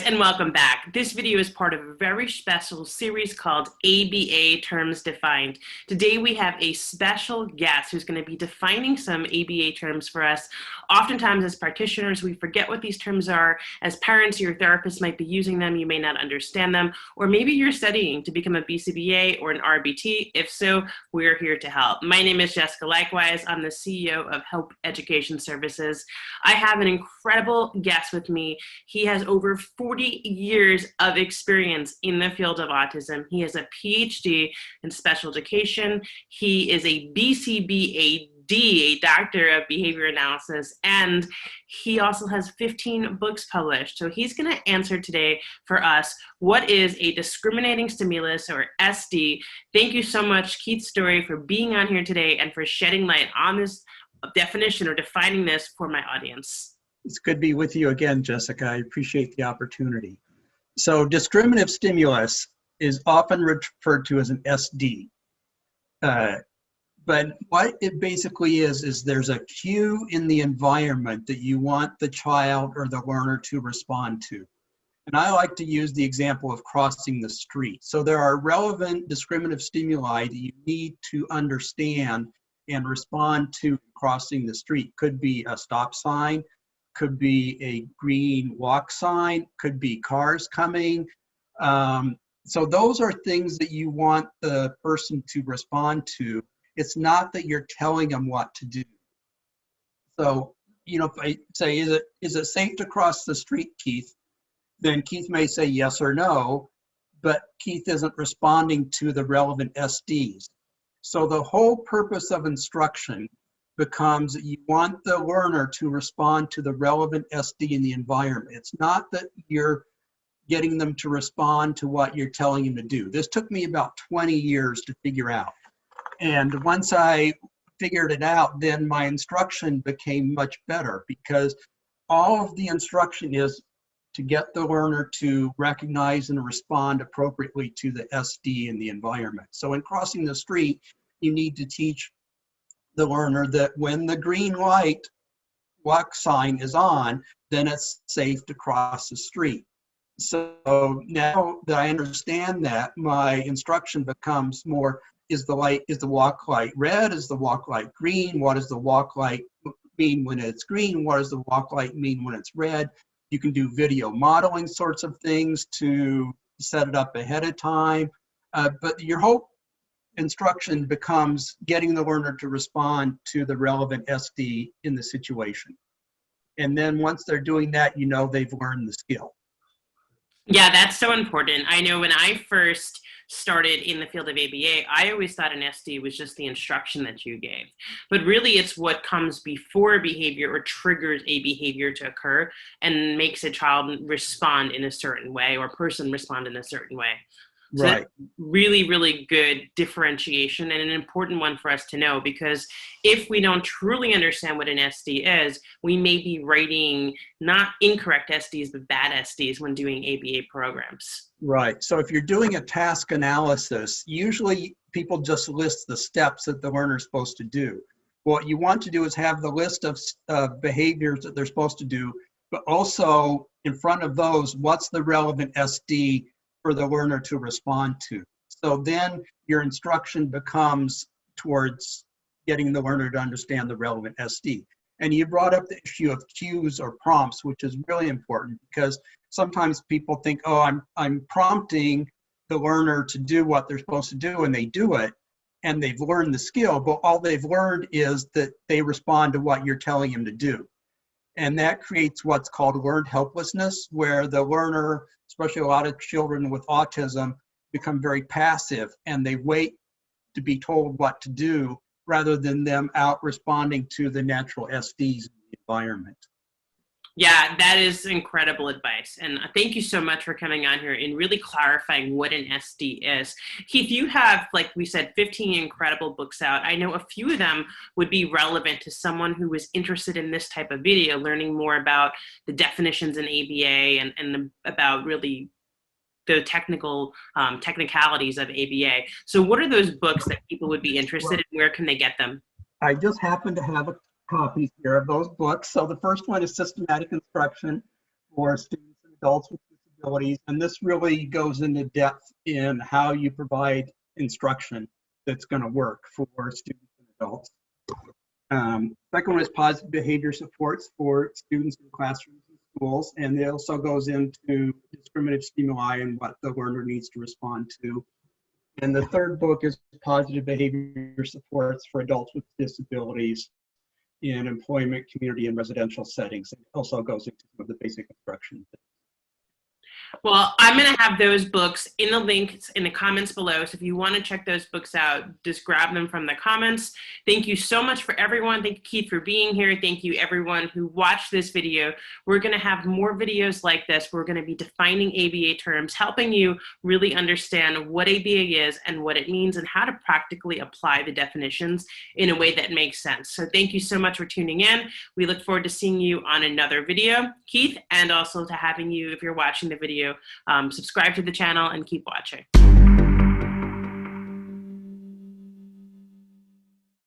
and welcome back. This video is part of a very special series called ABA Terms Defined. Today we have a special guest who's going to be defining some ABA terms for us. Oftentimes as practitioners, we forget what these terms are. As parents, your therapist might be using them, you may not understand them, or maybe you're studying to become a BCBA or an RBT. If so, we're here to help. My name is Jessica Leichtweisz. I'm the CEO of Help Education Services. I have an incredible guest with me. He has over 40 years of experience in the field of autism. He has a PhD in special education. He is a BCBAD, a doctor of behavior analysis, and he also has 15 books published. So he's going to answer today for us, what is a discriminating stimulus, or SD? Thank you so much, Keith Storey, for being on here today and for shedding light on this definition or defining this for my audience. It's good to be with you again, Jessica. I appreciate the opportunity. So discriminative stimulus is often referred to as an SD. But what it basically is there's a cue in the environment that you want the child or the learner to respond to. And I like to use the example of crossing the street. So there are relevant discriminative stimuli that you need to understand and respond to crossing the street. Could be a stop sign, could be a green walk sign, could be cars coming. So those are things that you want the person to respond to. It's not that you're telling them what to do. So, you know, if I say, is it safe to cross the street, Keith? Then Keith may say yes or no, but Keith isn't responding to the relevant SDs. So the whole purpose of instruction becomes that you want the learner to respond to the relevant SD in the environment. It's not that you're getting them to respond to what you're telling them to do. This took me about 20 years to figure out. And once I figured it out, then my instruction became much better, because all of the instruction is to get the learner to recognize and respond appropriately to the SD in the environment. So in crossing the street, you need to teach the learner that when the green light walk sign is on, then it's safe to cross the street. So now that I understand that, my instruction becomes more, is the walk light red? Is the walk light green? What does the walk light mean when it's green? What does the walk light mean when it's red? You can do video modeling sorts of things to set it up ahead of time. But your whole instruction becomes getting the learner to respond to the relevant SD in the situation. And then once they're doing that, you know they've learned the skill. Yeah, that's so important. I know when I first started in the field of ABA, I always thought an SD was just the instruction that you gave. But really, it's what comes before behavior or triggers a behavior to occur and makes a child respond in a certain way or person respond in a certain way. So right. Really, really good differentiation, and an important one for us to know, because if we don't truly understand what an SD is, we may be writing not incorrect SDs, but bad SDs when doing ABA programs. Right. So if you're doing a task analysis, usually people just list the steps that the learner is supposed to do. What you want to do is have the list of behaviors that they're supposed to do, but also in front of those, what's the relevant SD for the learner to respond to. So then your instruction becomes towards getting the learner to understand the relevant SD. And you brought up the issue of cues or prompts, which is really important, because sometimes people think, oh, I'm prompting the learner to do what they're supposed to do, and they do it, and they've learned the skill, but all they've learned is that they respond to what you're telling them to do. And that creates what's called learned helplessness, where the learner, especially a lot of children with autism, become very passive and they wait to be told what to do rather than them out responding to the natural SDs in the environment. Yeah, that is incredible advice. And thank you so much for coming on here and really clarifying what an SD is. Keith, you have, like we said, 15 incredible books out. I know a few of them would be relevant to someone who is interested in this type of video, learning more about the definitions in ABA and about really the technicalities of ABA. So what are those books that people would be interested in? Where can they get them? I just happen to have copies here of those books. So the first one is Systematic Instruction for Students and Adults with disabilities. And this really goes into depth in how you provide instruction that's going to work for students and adults. Second one is positive behavior supports for students in classrooms and schools. And it also goes into discriminative stimuli and what the learner needs to respond to. And the third book is positive behavior supports for adults with disabilities in employment, community, and residential settings. It also goes into some of the basic instruction. Well, I'm going to have those books in the links in the comments below. So if you want to check those books out, just grab them from the comments. Thank you so much for everyone. Thank you, Keith, for being here. Thank you, everyone who watched this video. We're going to have more videos like this. We're going to be defining ABA terms, helping you really understand what ABA is and what it means and how to practically apply the definitions in a way that makes sense. So thank you so much for tuning in. We look forward to seeing you on another video, Keith, and also to having you, if you're watching the video, subscribe to the channel and keep watching.